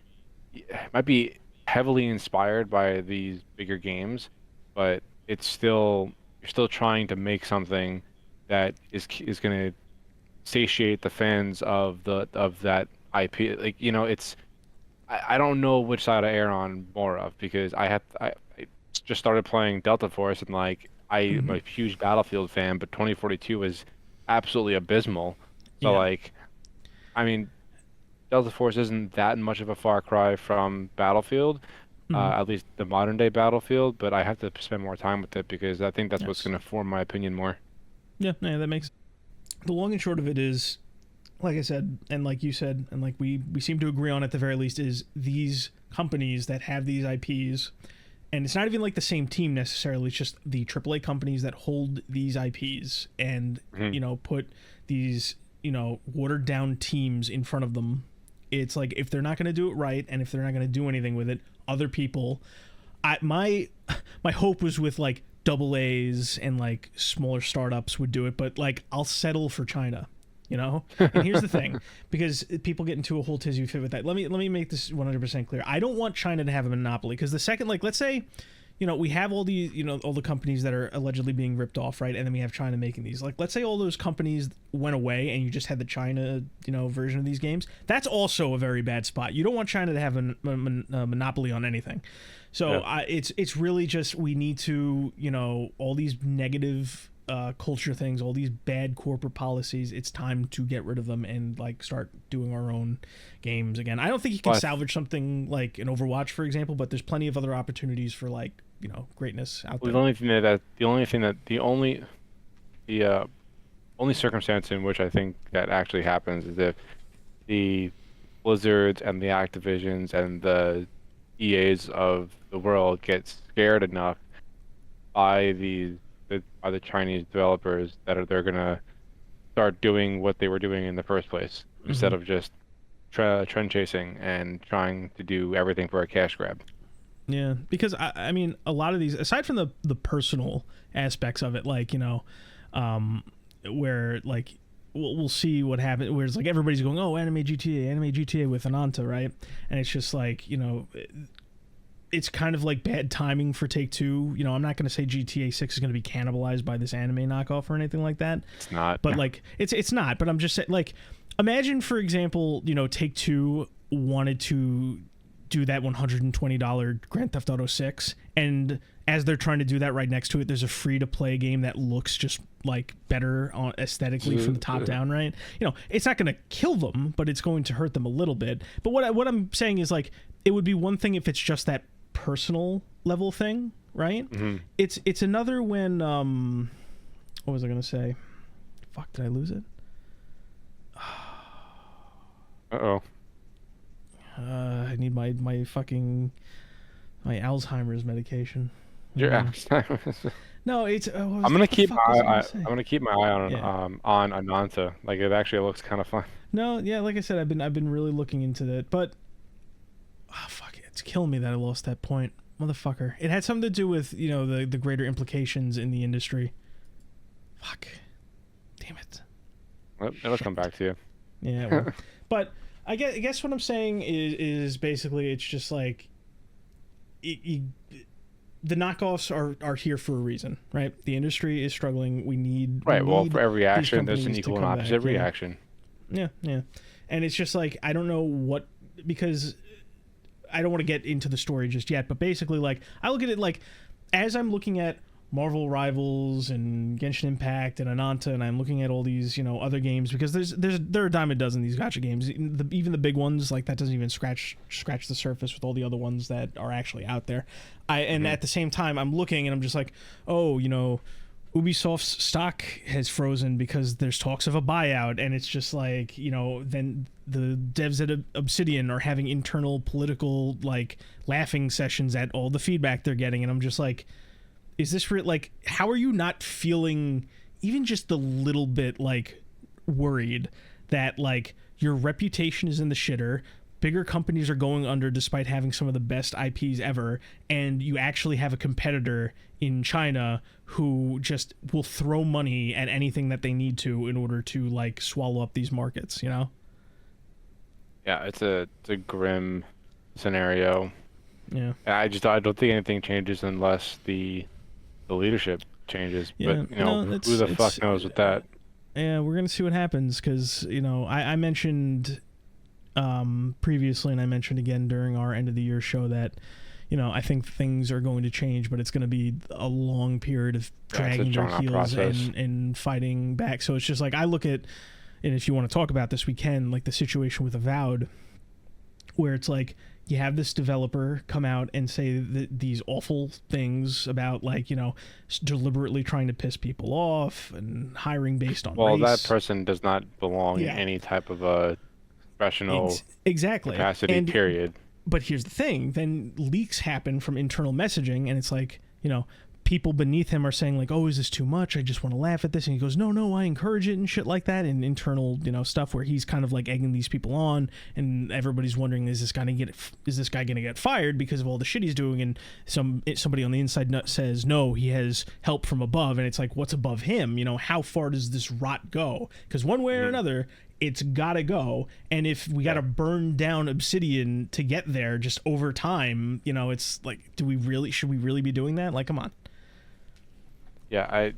heavily inspired by these bigger games, but it's still you're still trying to make something that is going to satiate the fans of that IP. Like, it's I don't know which side I err on more of because I just started playing Delta Force and like I am Hmm. a huge Battlefield fan, but 2042 was absolutely abysmal. So Yeah. like, I mean, Delta Force isn't that much of a far cry from Battlefield, Hmm. at least the modern day Battlefield, but I have to spend more time with it because I think that's what's Yes. going to form my opinion more. Yeah. Yeah. That makes the long and short of it is, like I said, and like you said, and like we seem to agree on at the very least, is these companies that have these IPs, and it's not even like the same team necessarily. It's just the AAA companies that hold these IPs and Mhm. put these watered down teams in front of them. It's like if they're not going to do it right, and if they're not going to do anything with it, other people. My my hope was with like double A's and like smaller startups would do it, but like I'll settle for China, And here's the thing, because people get into a whole tizzy fit with that. Let me make this 100% clear. I don't want China to have a monopoly because the second, like, let's say, we have all these, all the companies that are allegedly being ripped off, right? And then we have China making these. Like, let's say all those companies went away and you just had the China, version of these games. That's also a very bad spot. You don't want China to have a monopoly on anything. So Yeah. it's really just we need to, all these negative culture things, all these bad corporate policies. It's time to get rid of them and like start doing our own games again. I don't think you can But salvage something like an Overwatch, for example, but there's plenty of other opportunities for like greatness out the there. only thing that the only thing that the only circumstance in which I think that actually happens is if the Blizzards and the Activisions and the EAs of the world get scared enough by by the Chinese developers that they're gonna start doing what they were doing in the first place Hmm. instead of just trend chasing and trying to do everything for a cash grab. Yeah, because I mean, a lot of these, aside from the personal aspects of it, like where like we'll see what happens. Where it's like everybody's going, oh, anime GTA with Ananta, right? And it's just like, you know, it's kind of like bad timing for Take-Two. You know, I'm not going to say GTA 6 is going to be cannibalized by this anime knockoff or anything like that. It's not. But like, it's not. But I'm just saying, like, imagine, for example, you know, Take-Two wanted to do that $120 Grand Theft Auto 6, and as they're trying to do that, right next to it, there's a free-to-play game that looks just like better aesthetically from the top down, right? You know, it's not going to kill them, but it's going to hurt them a little bit. But what I'm saying is, like, it would be one thing if it's just that personal level thing, right? Mm-hmm. It's another when what was I going to say? Fuck, did I lose it? Uh-oh. I need my fucking Alzheimer's medication. Your Alzheimer's. No, it's. I'm gonna keep my eye. I'm gonna keep my eye on Yeah. on Ananta. Like, it actually looks kind of fun. No, yeah, like I said, I've been really looking into that, but fuck, it's killing me that I lost that point, motherfucker. It had something to do with, you know, the greater implications in the industry. Fuck, damn it. Well, it'll come back to you. Yeah, well, but I guess what I'm saying is basically it's just like the knockoffs are here for a reason, right? The industry is struggling. We need Well, for every action, there's an companies to equal and come opposite back, reaction. Yeah, and it's just like, I don't know what, because I don't want to get into the story just yet, but basically, like, I look at it like, as I'm looking at Marvel Rivals and Genshin Impact and Ananta, and I'm looking at all these, you know, other games, because there are a dime a dozen of these gacha games. Even the big ones, like, that doesn't even scratch the surface with all the other ones that are actually out there. At the same time, I'm looking and I'm just like, oh, you know, Ubisoft's stock has frozen because there's talks of a buyout, and it's just like, you know, then the devs at Obsidian are having internal political, like, laughing sessions at all the feedback they're getting, and I'm just like, is this like, how are you not feeling even just a little bit, like, worried that, like, your reputation is in the shitter, bigger companies are going under despite having some of the best IPs ever, and you actually have a competitor in China who just will throw money at anything that they need to in order to, like, swallow up these markets, you know? Yeah, it's a grim scenario. Yeah. I don't think anything changes unless the leadership changes. Yeah, But, you know, who the fuck knows with that? Yeah, we're gonna see what happens, because, you know, I mentioned previously, and I mentioned again during our end of the year show, that, you know, I think things are going to change, but it's going to be a long period of dragging their heels and fighting back. So it's just like, I look at, and if you want to talk about this, we can, like the situation with Avowed, where it's like, you have this developer come out and say these awful things about, like, you know, deliberately trying to piss people off and hiring based on race. That person does not belong in any type of a professional capacity, period. But here's the thing, then leaks happen from internal messaging, and it's like, you know, people beneath him are saying, like, oh, is this too much? I just want to laugh at this. And he goes, no, I encourage it, and shit like that, and internal, you know, stuff where he's kind of like egging these people on, and everybody's wondering, is this guy going to get fired because of all the shit he's doing? And somebody on the inside says, no, he has help from above. And it's like, what's above him? You know, how far does this rot go? Because one way or another, it's gotta go. And if we gotta burn down Obsidian to get there just over time, you know, it's like, should we really be doing that? Like, come on. Yeah,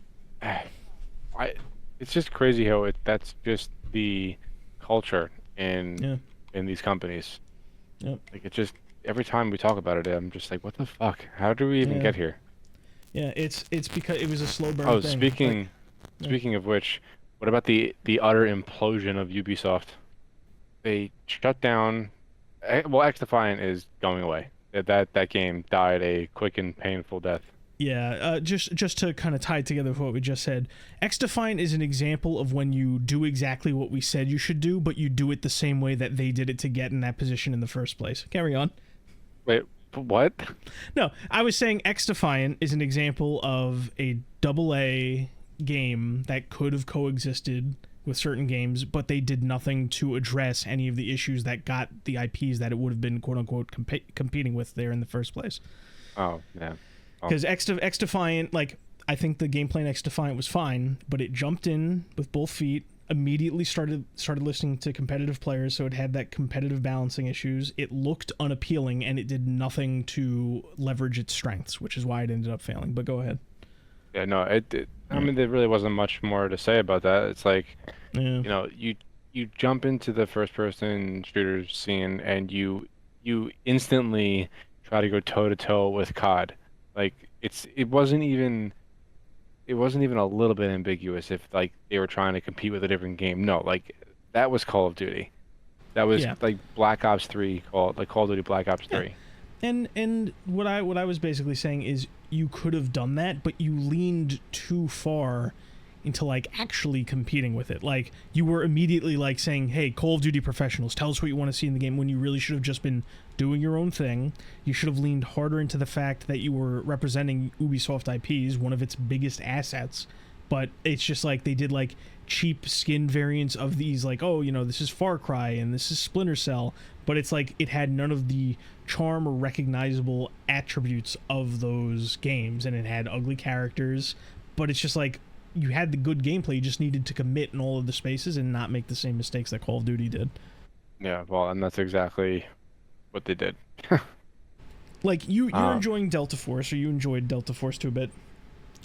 it's just crazy how that's just the culture in these companies. Yep. Like, it just, every time we talk about it, I'm just like, what the fuck? How do we even get here? Yeah, it's because it was a slow burn. Oh, thing. Speaking of which, what about the utter implosion of Ubisoft? They shut down. Well, XDefiant is going away. That game died a quick and painful death. Yeah, just to kind of tie it together with what we just said, XDefiant is an example of when you do exactly what we said you should do, but you do it the same way that they did it to get in that position in the first place. Carry on. Wait, what? No, I was saying XDefiant is an example of a AA game that could have coexisted with certain games, but they did nothing to address any of the issues that got the IPs that it would have been, quote unquote, competing with there in the first place. Oh, yeah. Because XDefiant, like, I think the gameplay in XDefiant was fine, but it jumped in with both feet, immediately started listening to competitive players, so it had that competitive balancing issues. It looked unappealing, and it did nothing to leverage its strengths, which is why it ended up failing. But go ahead. Yeah, no, I mean, there really wasn't much more to say about that. It's like, Yeah. you jump into the first person shooter scene and you instantly try to go toe to toe with COD. Like it wasn't even a little bit ambiguous if like they were trying to compete with a different game. No, like that was Call of Duty. That was Yeah. like Black Ops 3 Call of Duty Black Ops Yeah. 3. And what I was basically saying is you could have done that, but you leaned too far into like actually competing with it. Like you were immediately like saying, "Hey, Call of Duty professionals, tell us what you want to see in the game," when you really should have just been doing your own thing. You should have leaned harder into the fact that you were representing Ubisoft IPs, one of its biggest assets. But it's just like they did like cheap skin variants of these, like, oh, this is Far Cry and this is Splinter Cell, but it's like it had none of the charm or recognizable attributes of those games, and it had ugly characters. But it's just like you had the good gameplay, you just needed to commit in all of the spaces and not make the same mistakes that Call of Duty did. Yeah, well, and that's exactly what they did. Like you're Um, enjoying Delta Force, or you enjoyed Delta Force 2 a bit.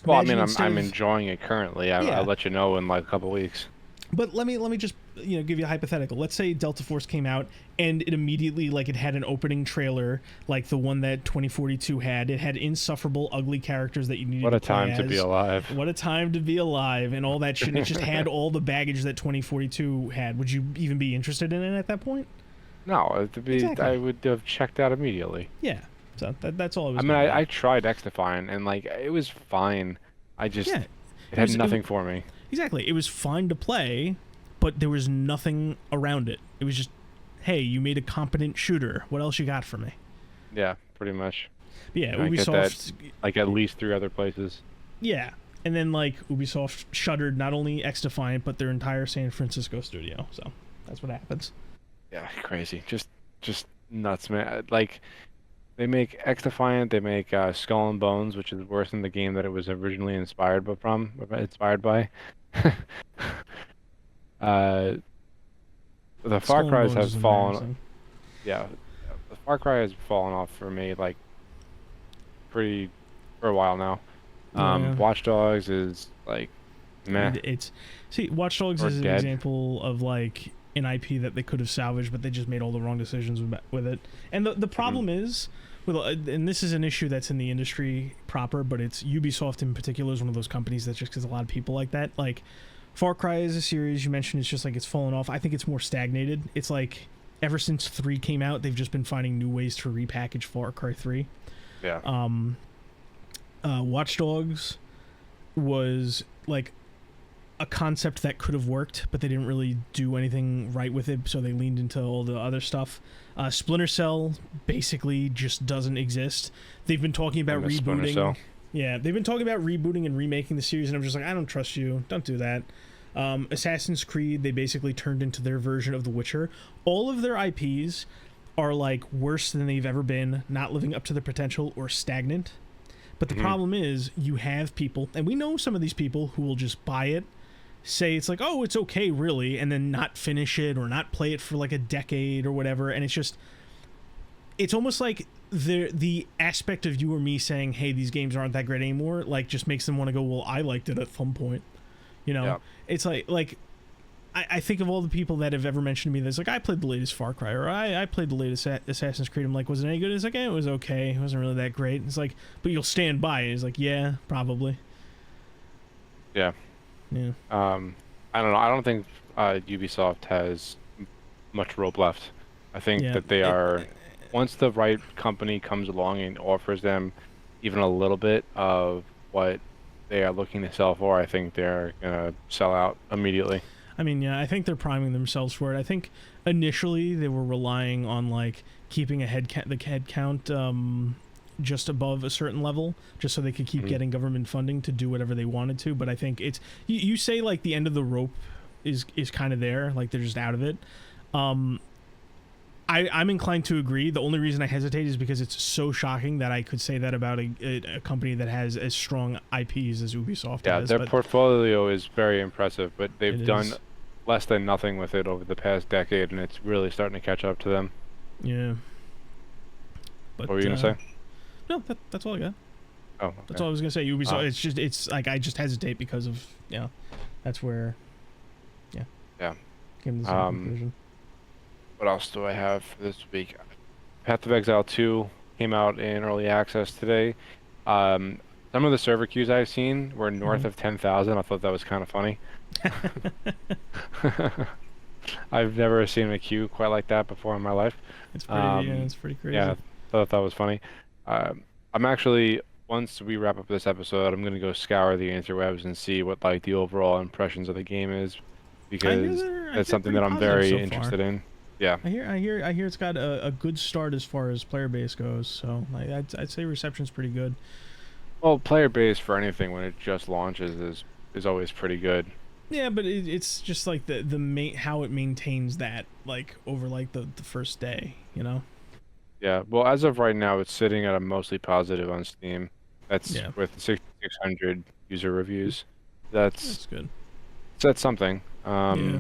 well, I Imagine mean, instead I'm of- enjoying it currently. Yeah. I'll let you know in like a couple weeks. But let me just give you a hypothetical. Let's say Delta Force came out and it immediately, like, it had an opening trailer like the one that 2042 had. It had insufferable, ugly characters that you needed. What a to play time to be as. alive. What a time to be alive, and all that shit. And it just had all the baggage that 2042 had. Would you even be interested in it at that point? No, Exactly. I would have checked out immediately. Yeah. So that's all it was. I mean, gonna be. I tried XDefiant and like it was fine. Yeah. It had nothing for me. Exactly. It was fine to play, but there was nothing around it. It was just, hey, you made a competent shooter. What else you got for me? Yeah, pretty much. But yeah, I get Ubisoft. Like at least 3 other places. Yeah. And then, like, Ubisoft shuttered not only XDefiant, but their entire San Francisco studio. So that's what happens. Yeah, crazy. Just nuts, man. Like they make XDefiant, they make Skull and Bones, which is worse than the game that it was originally inspired by. uh, the Skull Far and Cry's Bones have is fallen. embarrassing. Yeah, the Far Cry has fallen off for me like pretty for a while now. Yeah. Watch Dogs is like meh See, Watch Dogs or is an dead. example of like an IP that they could have salvaged, but they just made all the wrong decisions with it. And the problem is, and this is an issue that's in the industry proper, but it's Ubisoft in particular is one of those companies that just gets a lot of people like that. Like Far Cry is a series you mentioned, it's just like it's fallen off. I think it's more stagnated. It's like ever since 3 came out, they've just been finding new ways to repackage Far Cry 3. Yeah. Watch Dogs was like a concept that could have worked, but they didn't really do anything right with it, so they leaned into all the other stuff. Splinter Cell basically just doesn't exist. They've been talking about miss Splinter rebooting. Cell. Yeah, they've been talking about rebooting and remaking the series, and I'm just like, I don't trust you. Don't do that. Assassin's Creed, they basically turned into their version of The Witcher. All of their IPs are like worse than they've ever been, not living up to their potential, or stagnant. But the problem is, you have people, and we know some of these people who will just buy it, say it's like, oh, it's okay, really, and then not finish it or not play it for like a decade or whatever. And it's almost like the aspect of you or me saying, hey, these games aren't that great anymore, like just makes them want to go, well, I liked it at some point. Yeah. It's like I think of all the people that have ever mentioned to me this, like, I played the latest Far Cry, or I played the latest Assassin's Creed. I'm like, was it any good? It's like, it was okay. It wasn't really that great. It's like, but you'll stand by it. It's like, yeah, probably. Yeah. Yeah. I don't know. I don't think Ubisoft has much rope left. I think Yeah. that they are, once the right company comes along and offers them even a little bit of what they are looking to sell for, I think they're gonna sell out immediately. I mean, yeah, I think they're priming themselves for it. I think initially they were relying on like keeping the head count just above a certain level, just so they could keep getting government funding to do whatever they wanted to. But I think it's you say like the end of the rope is kind of there, like they're just out of it. I I'm inclined to agree. The only reason I hesitate is because it's so shocking that I could say that about a company that has as strong IPs as Ubisoft Yeah, has. their But portfolio is very impressive, but it they've done is, less than nothing with it over the past decade, and it's really starting to catch up to them. yeah. But What were you gonna say? no, that's all I got. Oh, That's okay. all I was gonna say. Ubisoft. Uh, It's like I just hesitate because of that's where yeah. came to the same Um, conclusion. what else do I have for this week? Path of Exile 2 came out in early access today. Um, some of the server queues I've seen were north Mhm. of 10,000. I thought that was kind of funny. I've never seen a queue quite like that before in my life. It's pretty Yeah, crazy. thought that was funny. I'm actually, once we wrap up this episode, I'm gonna go scour the interwebs and see what like the overall impressions of the game is, because I that's hear something pretty that I'm positive very so far. interested in. Yeah. I hear it's got a good start as far as player base goes. So I'd say reception's pretty good. Well, player base for anything when it just launches is always pretty good. Yeah, but it's just like the main how it maintains that like over like the first day, you know. Yeah. Well, as of right now, it's sitting at a mostly positive on Steam. That's Yeah, with 6,600 user reviews. That's that's good. that's something. Yeah.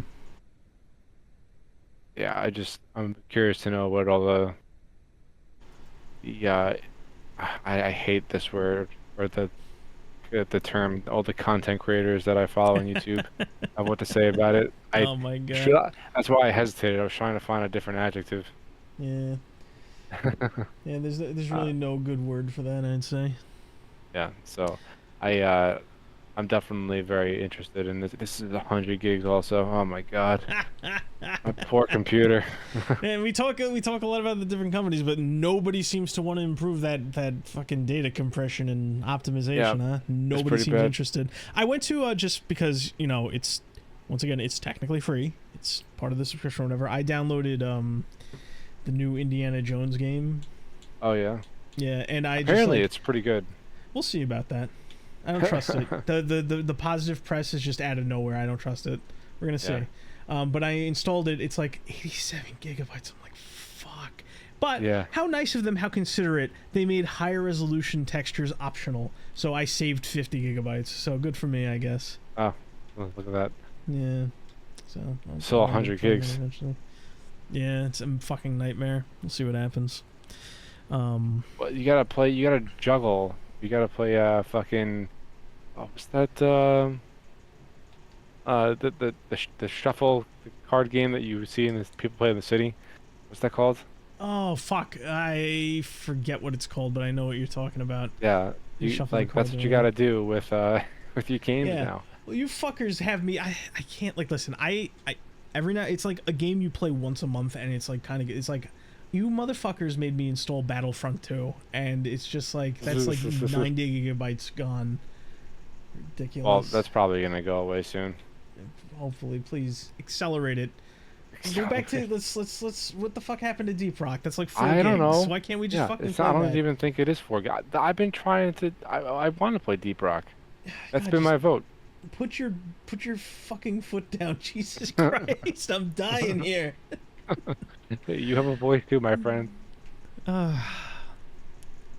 Yeah, I'm curious to know what all the I hate this word, or the term, all the content creators that I follow on YouTube have what to say about it. Oh my god. That's why I hesitated. I was trying to find a different adjective. Yeah. Yeah. There's Uh, really no good word for that. I'd say. yeah, so I I'm definitely very interested in this. This is 100 gigs also. Oh my God, my poor computer. And we talk a lot about the different companies, but nobody seems to want to improve that fucking data compression and Yeah, optimization, huh? it's Nobody pretty seems bad. interested. I went to just because it's once again it's technically free. It's part of the subscription or whatever. I downloaded the new Indiana Jones game. Oh yeah. Yeah, and I just Apparently like it's pretty good. we'll see about that. I don't trust it. The positive press is just out of nowhere. I don't trust it. We're gonna see. Yeah. But I installed it. It's like 87 gigabytes. I'm like, fuck. But Yeah. how nice of them, how considerate. They made higher resolution textures optional. So I saved 50 gigabytes. So good for me, I guess. Oh, look at that. Yeah. So Still I'll 100 play that gigs. eventually. Yeah, it's a fucking nightmare. We'll see what happens. Well, you gotta play. You gotta juggle. You gotta play. Fucking. What was that? The shuffle the card game that you see in this people play in the city. What's that called? Oh fuck! I forget what it's called, but I know what you're talking about. Yeah, You you shuffle the like that's cards what you around. gotta do with with your games Yeah. now. Well, you fuckers have me. I can't like listen. I every night it's like a game you play once a month, and it's like kind of it's like you motherfuckers made me install Battlefront 2, and it's just like that's like 90 gigabytes gone. Well, Ridiculous. that's probably gonna go away soon. Hopefully, please accelerate it. Go back to let's. What the fuck happened to Deep Rock? That's like 4 I don't gigs. know. Why can't we just Yeah, fucking it's play not, I don't that? even think it is 4 gigs. I've been trying to. I want to play Deep Rock. That's God, been just my vote. put your fucking foot down. Jesus Christ, I'm dying here. You have a voice too, my friend. Uh,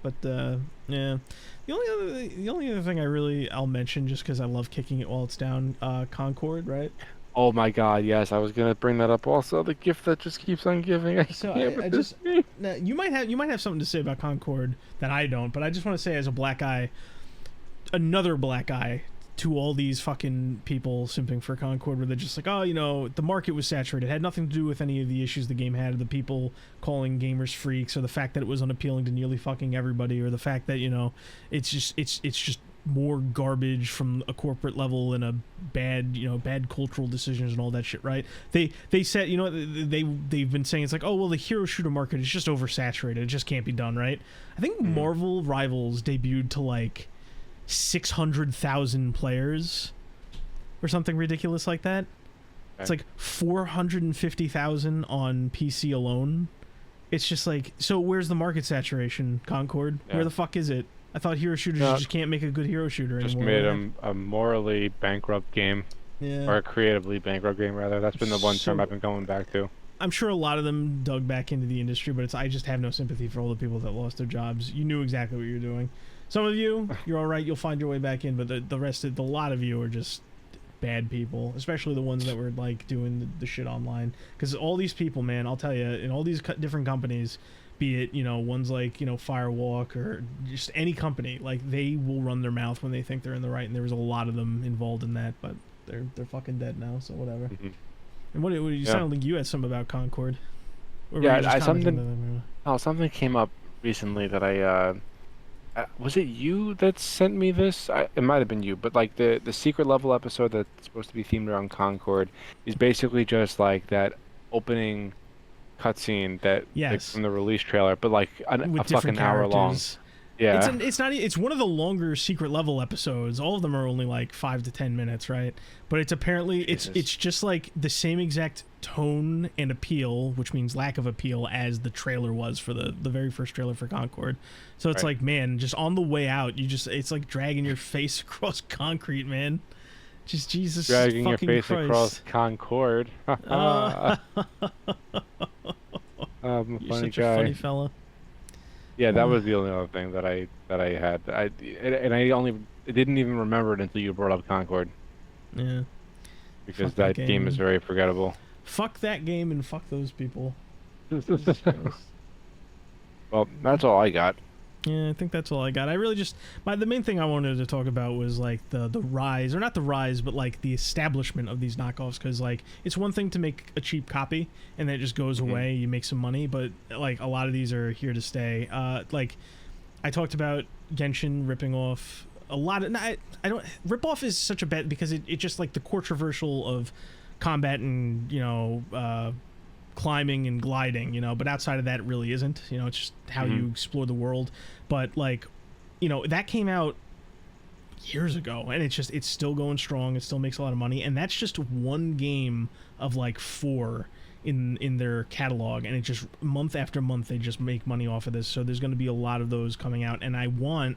but yeah, the only other thing I'll mention just because I love kicking it while it's down. Concord, right? Oh my God, yes, I was gonna bring that up also. The gift that just keeps on giving. I So can't I with this just game. now, you might have something to say about Concord that I don't, but I just want to say as a black guy, another black guy to all these fucking people simping for Concord, where they're just like, oh, the market was saturated. It had nothing to do with any of the issues the game had, or the people calling gamers freaks, or the fact that it was unappealing to nearly fucking everybody, or the fact that it's just more garbage from a corporate level and a bad cultural decisions and all that shit, right? They said, they've been saying it's like, oh well, the hero shooter market is just oversaturated. It just can't be done, right? I think Marvel Rivals debuted to like 600,000 players or something ridiculous like that. It's like 450,000 on PC alone. It's just like, so where's the market saturation, Concord? Yeah. Where the fuck is it? I thought hero shooters just can't make a good hero shooter Just anymore. made right? a morally bankrupt game, Yeah. or a creatively bankrupt game rather. That's been the one term So- I've been going back to. I'm sure a lot of them dug back into the industry, but I just have no sympathy for all the people that lost their jobs. You knew exactly what you were doing. Some of you, you're all right. You'll find your way back in, but the rest of the lot of you are just bad people, especially the ones that were like doing the shit online. Because all these people, man, I'll tell you, in all these different companies, be it ones like Firewalk or just any company, like they will run their mouth when they think they're in the right, and there was a lot of them involved in that, but they're fucking dead now, so whatever. Mm-hmm. And what you sound like you had something about Concord. Or were Yeah, you just something came up recently that was it you that sent me this? It might have been you, but like the secret level episode that's supposed to be themed around Concord is basically just like that opening cutscene like, Yes. from the release trailer, but like with a fucking hour long. Yeah. It's one of the longer secret level episodes. All of them are only like 5 to 10 minutes, right? But it's apparently it's just like the same exact tone and appeal, which means lack of appeal, as the trailer was for the very first trailer for Concord. So it's like, man, just on the way out, it's like dragging your face across concrete, man. Just Jesus dragging your face Christ. Across Concord. I'm a You're funny such guy. a funny fella. Yeah, that was the only other thing that I had. I didn't even remember it until you brought up Concord. Yeah. Because Fuck that that game is very forgettable. Fuck that game and fuck those people. Well, that's all I got. Yeah, I think that's all I got. I really just the main thing I wanted to talk about was like the rise, or not the rise, but like the establishment of these knockoffs. Because like it's one thing to make a cheap copy and then it just goes away, you make some money, but like a lot of these are here to stay. Like I talked about Genshin ripping off a lot of. I don't rip off is such a bad, because it just like the controversial of combat and climbing and gliding, but outside of that, it really isn't. It's just how you explore the world. But like, that came out years ago, and it's still going strong. It still makes a lot of money, and that's just one game of like 4 in their catalog, and it just month after month they just make money off of this. So there's going to be a lot of those coming out, and I want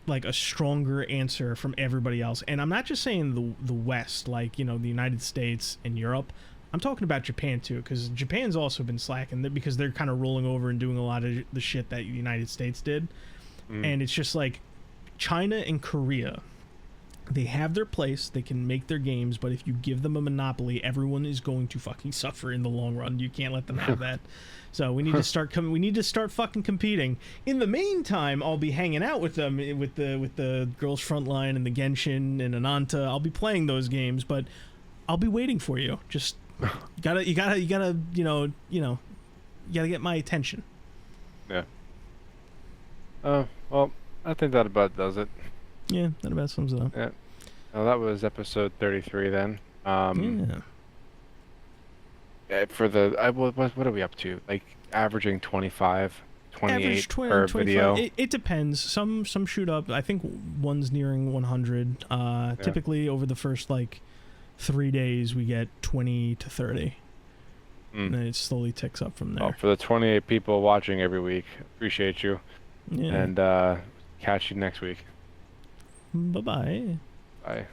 like a stronger answer from everybody else. And I'm not just saying the West, like the United States and Europe. I'm talking about Japan too, because Japan's also been slacking because they're kind of rolling over and doing a lot of the shit that the United States did. And it's just like China and Korea, they have their place, they can make their games, but if you give them a monopoly, everyone is going to fucking suffer in the long run. You can't let them have that. So we need to start we need to start fucking competing. In the meantime, I'll be hanging out with them with the Girls Frontline and the Genshin and Ananta. I'll be playing those games, but I'll be waiting for you. Just you gotta get my attention. Yeah. Well, I think that about does it. Yeah, that about sums it up. Yeah. Well, that was episode 33 then. Yeah. For what are we up to? Like averaging 25, 28 Average per 25. video. It depends. Some shoot up. I think one's nearing 100. Typically over the first like 3 days we get 20 to 30. And then it slowly ticks up from there. Well, for the 28 people watching every week, appreciate you. Yeah. And catch you next week. Bye-bye. Bye.